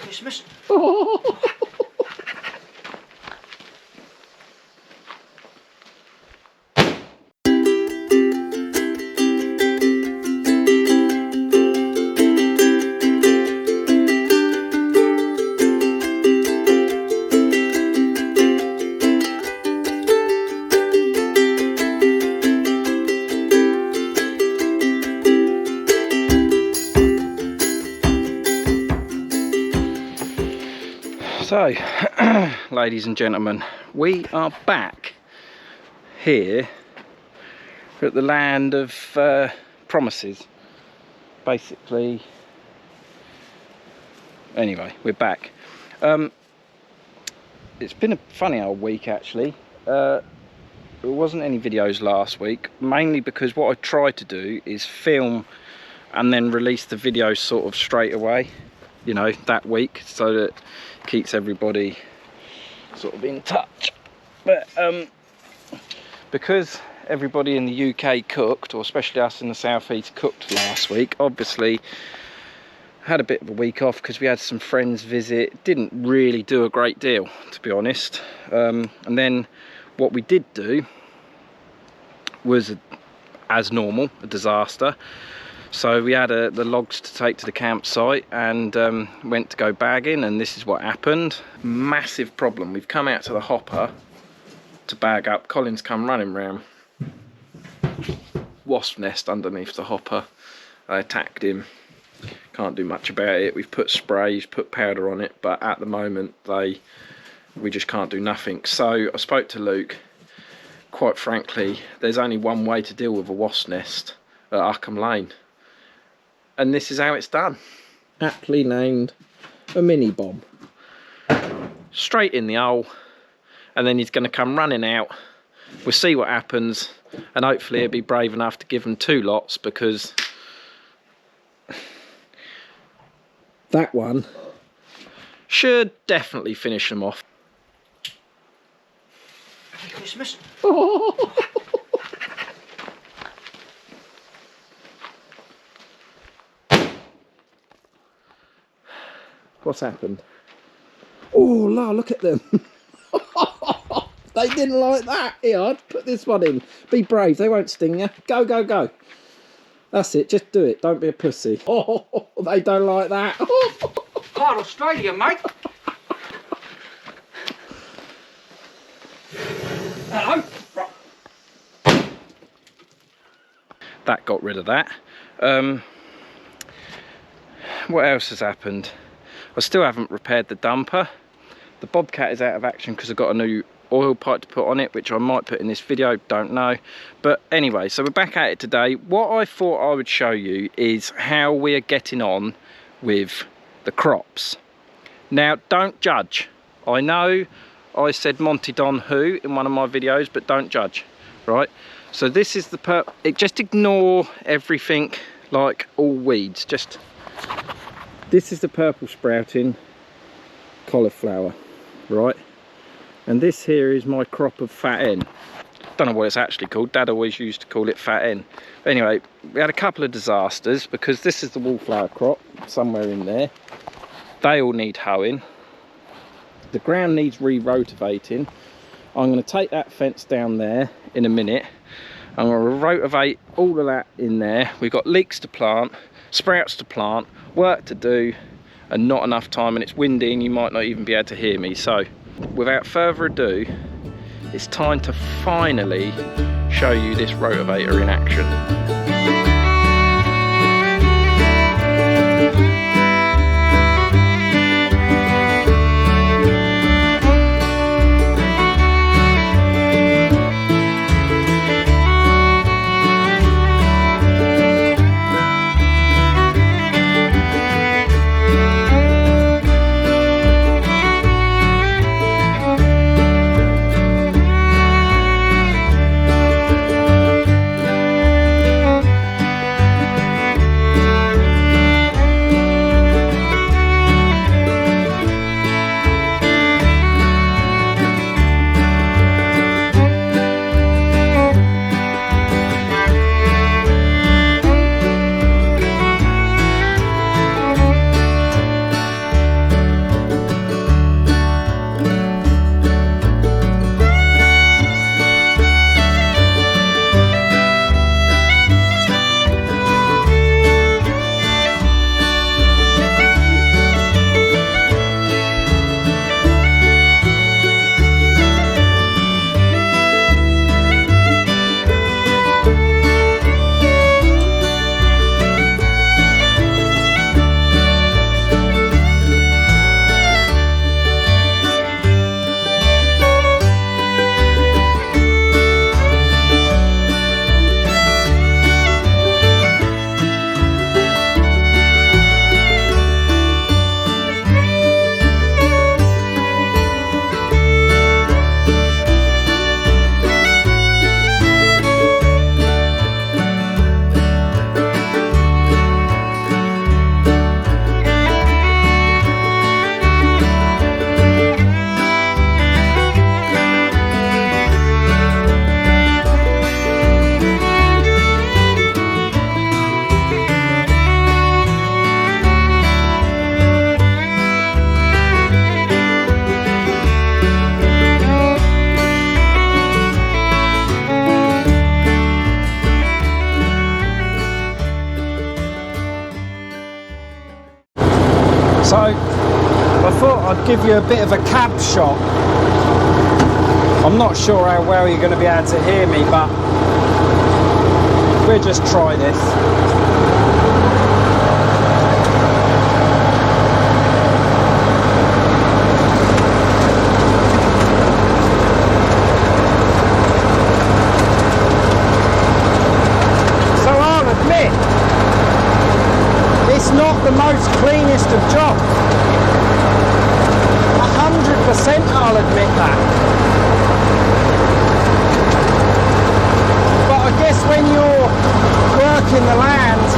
Christmas. So, ladies and gentlemen, we are back here at the land of promises. Basically, anyway, we're back. It's been a funny old week actually. There wasn't any videos last week, mainly because what I tried to do is film and then release the videos sort of straight away, you know, that week, so that keeps everybody sort of in touch. But because everybody in the UK cooked, or especially us in the southeast cooked last week, obviously had a bit of a week off because we had some friends visit. Didn't really do a great deal, to be honest. And then what we did do was, as normal, a disaster. So we had the logs to take to the campsite and went to go bagging, and this is what happened. Massive problem. We've come out to the hopper to bag up. Colin's come running round. Wasp nest underneath the hopper. I attacked him. Can't do much about it. We've put sprays, put powder on it, but at the moment we just can't do nothing. So I spoke to Luke. Quite frankly, there's only one way to deal with a wasp nest at Uckham Lane. And this is how it's done. Aptly named a mini bomb. Straight in the hole, and then he's going to come running out. We'll see what happens, and hopefully he'll be brave enough to give them 2 lots, because that one should definitely finish them off. Happy Christmas. What's happened? Oh, look at them. They didn't like that. Here, I'd put this one in. Be brave, they won't sting you. Go, go, go. That's it, just do it. Don't be a pussy. Oh, they don't like that. Part of Australia, mate. Hello. That got rid of that. What else has happened? I still haven't repaired the dumper. The Bobcat is out of action because I've got a new oil pipe to put on it, which I might put in this video, don't know. But anyway, so we're back at it today. What I thought I would show you is how we are getting on with the crops. Now, don't judge. I know I said Monty Don Who in one of my videos, but don't judge, right? So this is the just ignore everything like all weeds. This is the purple sprouting cauliflower, right? And this here is my crop of fat hen. Don't know what it's actually called. Dad always used to call it fat hen. But anyway, we had a couple of disasters because this is the wallflower crop somewhere in there. They all need hoeing. The ground needs re-rotavating. I'm going to take that fence down there in a minute. I'm going to rotivate all of that in there. We've got leeks to plant, sprouts to plant, work to do, and not enough time, and it's windy and you might not even be able to hear me. So without further ado, it's time to finally show you this rotavator in action. So I thought I'd give you a bit of a cab shot. I'm not sure how well you're going to be able to hear me, but we'll just try this. So I'll admit, it's not the most cleanest of jobs. 100% I'll admit that. But I guess when you're working the land,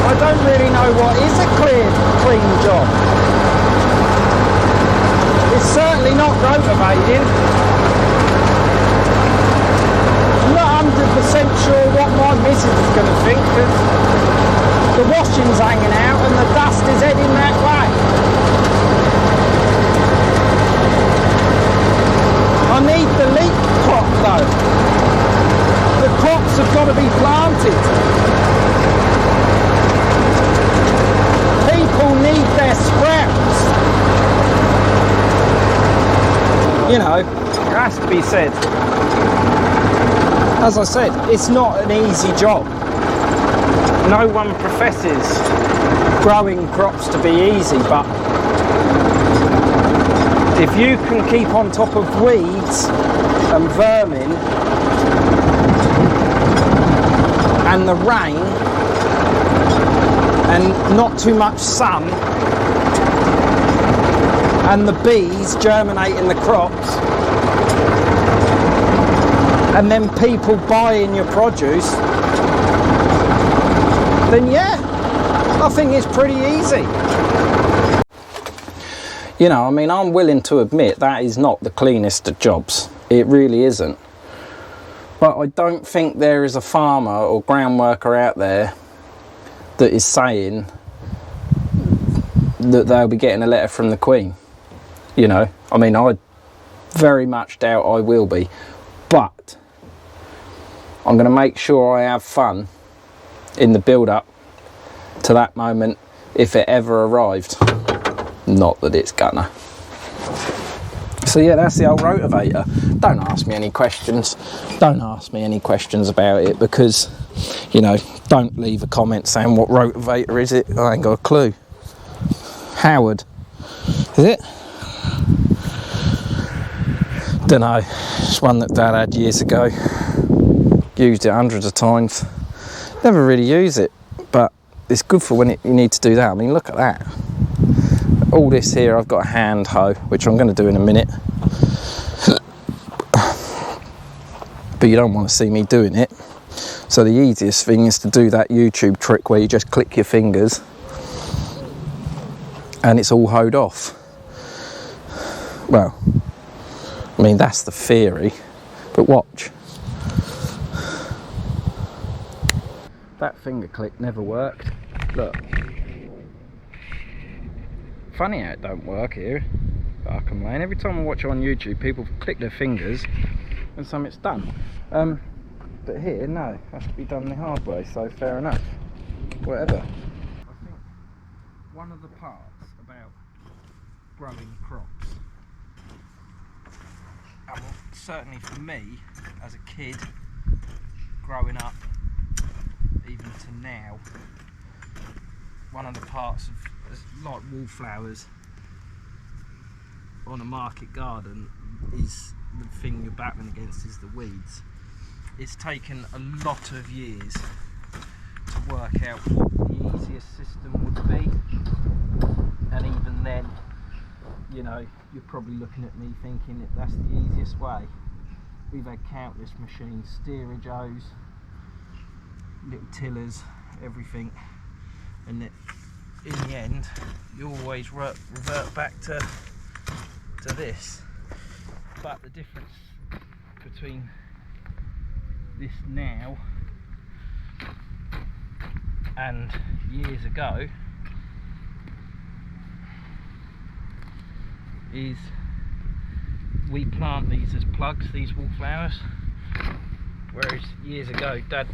I don't really know what is a clean job. It's certainly not rotavating. I'm not 100% sure what my missus is going to think, because the washing's hanging out and the dust is heading that way. I need the leek crop though. The crops have got to be planted. People need their sprouts. You know, it has to be said. As I said, it's not an easy job. No one professes growing crops to be easy, but if you can keep on top of weeds and vermin and the rain and not too much sun and the bees germinating the crops and then people buying your produce, then yeah, I think it's pretty easy. You know, I mean, I'm willing to admit that is not the cleanest of jobs. It really isn't. But I don't think there is a farmer or ground worker out there that is saying that they'll be getting a letter from the Queen. You know, I mean, I very much doubt I will be. But I'm going to make sure I have fun in the build-up to that moment if it ever arrived. Not that it's gonna. So yeah, that's the old rotavator. Don't ask me any questions. Don't ask me any questions about it, because, you know, don't leave a comment saying what rotavator is it. I ain't got a clue. Howard, is it? Don't know. It's one that Dad had years ago. Used it hundreds of times. Never really use it, but it's good for when you need to do that. I mean, look at that. All this here, I've got a hand hoe, which I'm going to do in a minute. But you don't want to see me doing it. So the easiest thing is to do that YouTube trick where you just click your fingers and it's all hoed off. Well, I mean, that's the theory, but watch. That finger click never worked. Look. Funny how it don't work here, but I complain. Every time I watch it on YouTube, people click their fingers and something's done. But here, no, it has to be done the hard way, so fair enough. Whatever. I think one of the parts about growing crops, and certainly for me, as a kid, growing up, even to now, one of the parts of, like wallflowers on a market garden, is the thing you're battling against is the weeds. It's taken a lot of years to work out what the easiest system would be, and even then, you know, you're probably looking at me thinking that that's the easiest way. We've had countless machines, steerage hoes, little tillers, everything, and that in the end you always revert back to this. But the difference between this now and years ago is we plant these as plugs, these wallflowers, whereas years ago Dad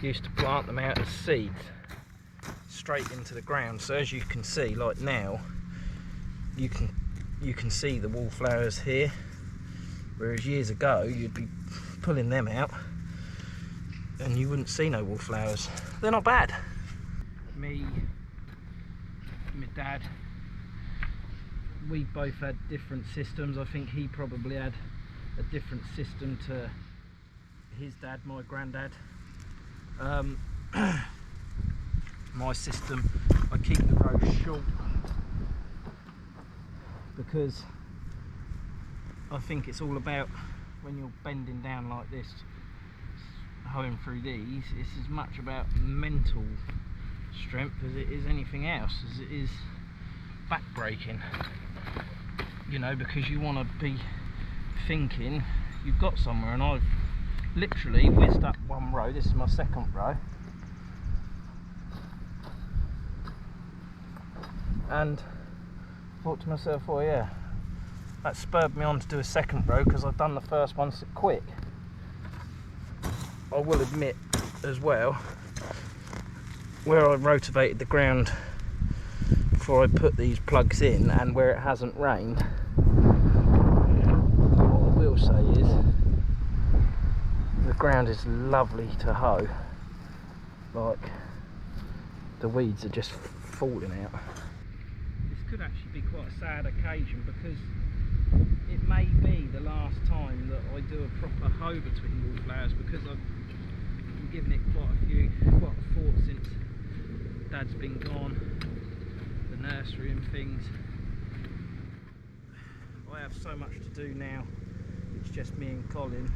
used to plant them out as seeds. straight into the ground. So as you can see, like now, you can see the wallflowers here, whereas years ago you'd be pulling them out and you wouldn't see no wallflowers. They're not bad. Me, my dad, we both had different systems. I think he probably had a different system to his dad, my granddad. My system, I keep the rows short because I think it's all about, when you're bending down like this, hoeing through these, it's as much about mental strength as it is anything else, as it is back breaking, you know, because you want to be thinking you've got somewhere. And I've literally whizzed up one row. This is my second row, and thought to myself, oh yeah, that spurred me on to do a second row because I've done the first one so quick. I will admit as well, where I rotavated the ground before I put these plugs in and where it hasn't rained, what I will say is the ground is lovely to hoe. Like, the weeds are just falling out. This could actually be quite a sad occasion because it may be the last time that I do a proper hoe between wallflowers, because I've been giving it quite a thought since Dad's been gone, the nursery and things. I have so much to do now. It's just me and Colin.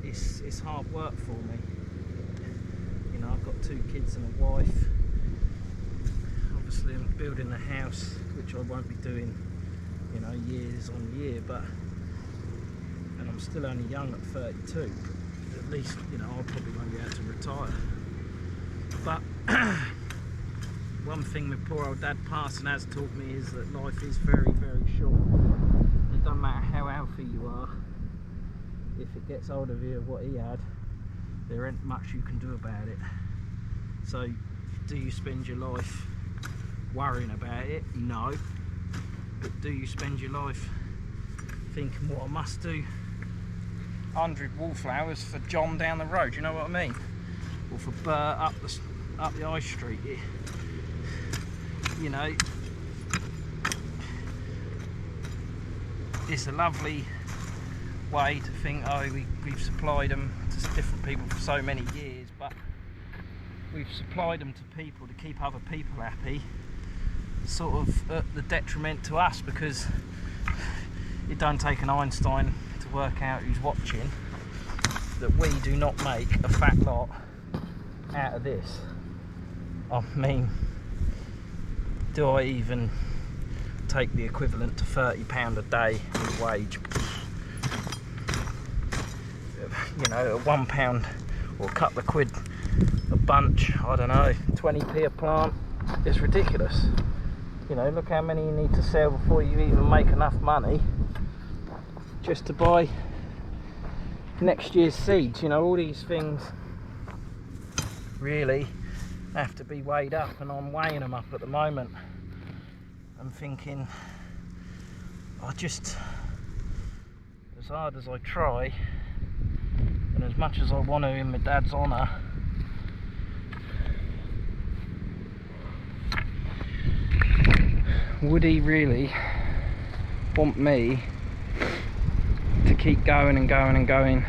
It's hard work for me. You know, I've got 2 kids and a wife. Obviously I'm building a house, which I won't be doing, you know, years on year, and I'm still only young at 32. At least, you know, I probably won't be able to retire. But one thing my poor old dad passing has taught me is that life is very, very short. It doesn't matter how healthy you are, if it gets hold of you of what he had, there ain't much you can do about it. So do you spend your life worrying about it? No. But do you spend your life thinking what I must do? 100 wallflowers for John down the road, you know what I mean? Or for Bert up the high street. You know, it's a lovely way to think, oh, we've supplied them to different people for so many years, but we've supplied them to people to keep other people happy, sort of at the detriment to us, because it don't take an Einstein to work out who's watching that we do not make a fat lot out of this. I mean, do I even take the equivalent to £30 a day in wage? You know, at £1 or a couple of quid a bunch, I don't know, 20p a plant, it's ridiculous. You know, look how many you need to sell before you even make enough money just to buy next year's seeds. You know, all these things really have to be weighed up, and I'm weighing them up at the moment. I'm thinking, as hard as I try, and as much as I want to in my dad's honour, would he really want me to keep going and going and going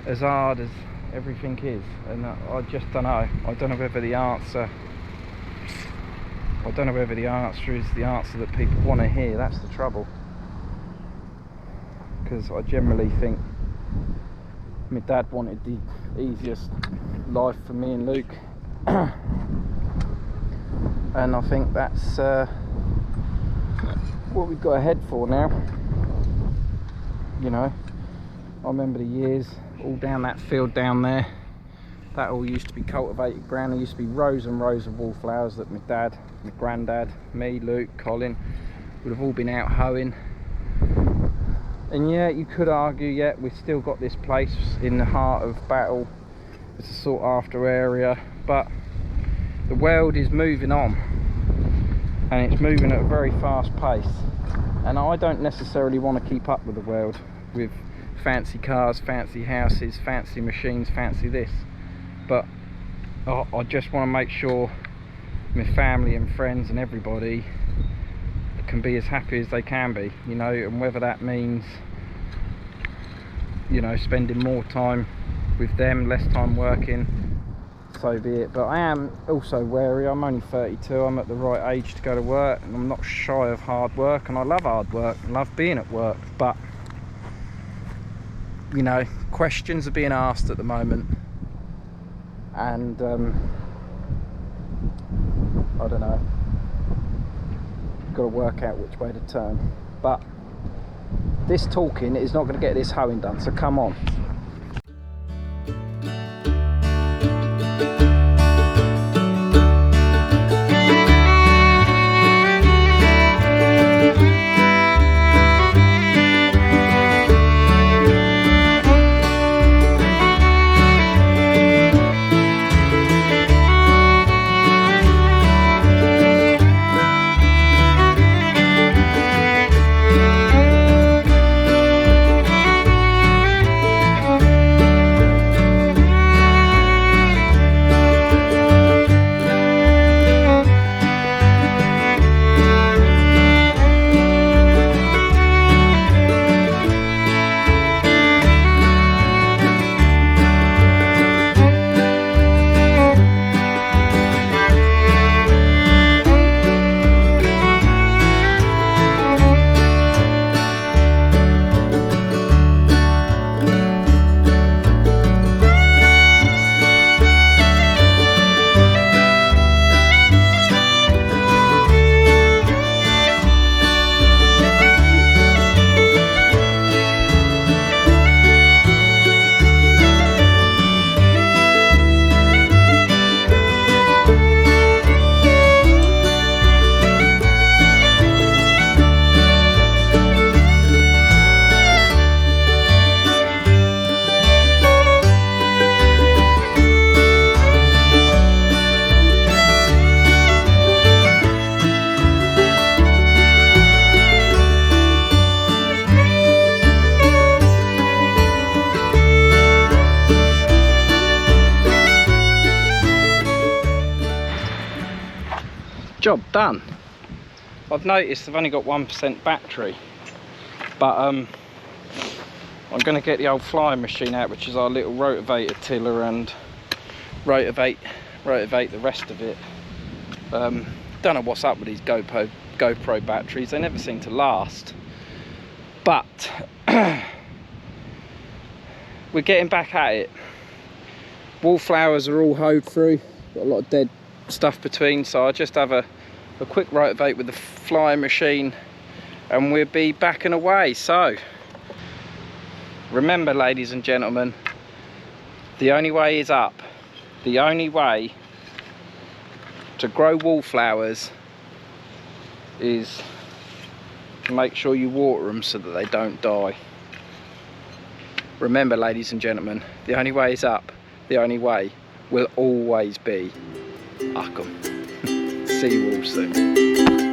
as hard as everything is? And I just don't know. I don't know whether the answer is the answer that people want to hear. That's the trouble, because I generally think my dad wanted the easiest life for me and Luke. And I think that's what we've got to head for now. You know, I remember the years all down that field down there, that all used to be cultivated ground. There used to be rows and rows of wallflowers that my dad, my granddad, me, Luke, Colin would have all been out hoeing. And yeah, you could argue, yeah, we've still got this place in the heart of Battle, it's a sought after area, but the world is moving on, and it's moving at a very fast pace, and I don't necessarily want to keep up with the world with fancy cars, fancy houses, fancy machines, fancy this, but I just want to make sure my family and friends and everybody can be as happy as they can be, you know, and whether that means, you know, spending more time with them, less time working, so be it. But I am also wary. I'm only 32, I'm at the right age to go to work, and I'm not shy of hard work, and I love hard work, I love being at work, but you know, questions are being asked at the moment, and I don't know, got to work out which way to turn. But this talking is not going to get this hoeing done, so come on. Job done. I've noticed I've only got 1% battery, but I'm going to get the old flying machine out, which is our little rotavator tiller, and rotivate the rest of it. Don't know what's up with these GoPro batteries, they never seem to last, but we're getting back at it. Wallflowers are all hoed through, got a lot of dead stuff between, so I'll just have a quick rotivate with the flying machine and we'll be back and away. So remember, ladies and gentlemen, the only way is up. The only way to grow wallflowers is to make sure you water them so that they don't die. Remember, ladies and gentlemen, the only way is up. The only way will always be up. See you all soon.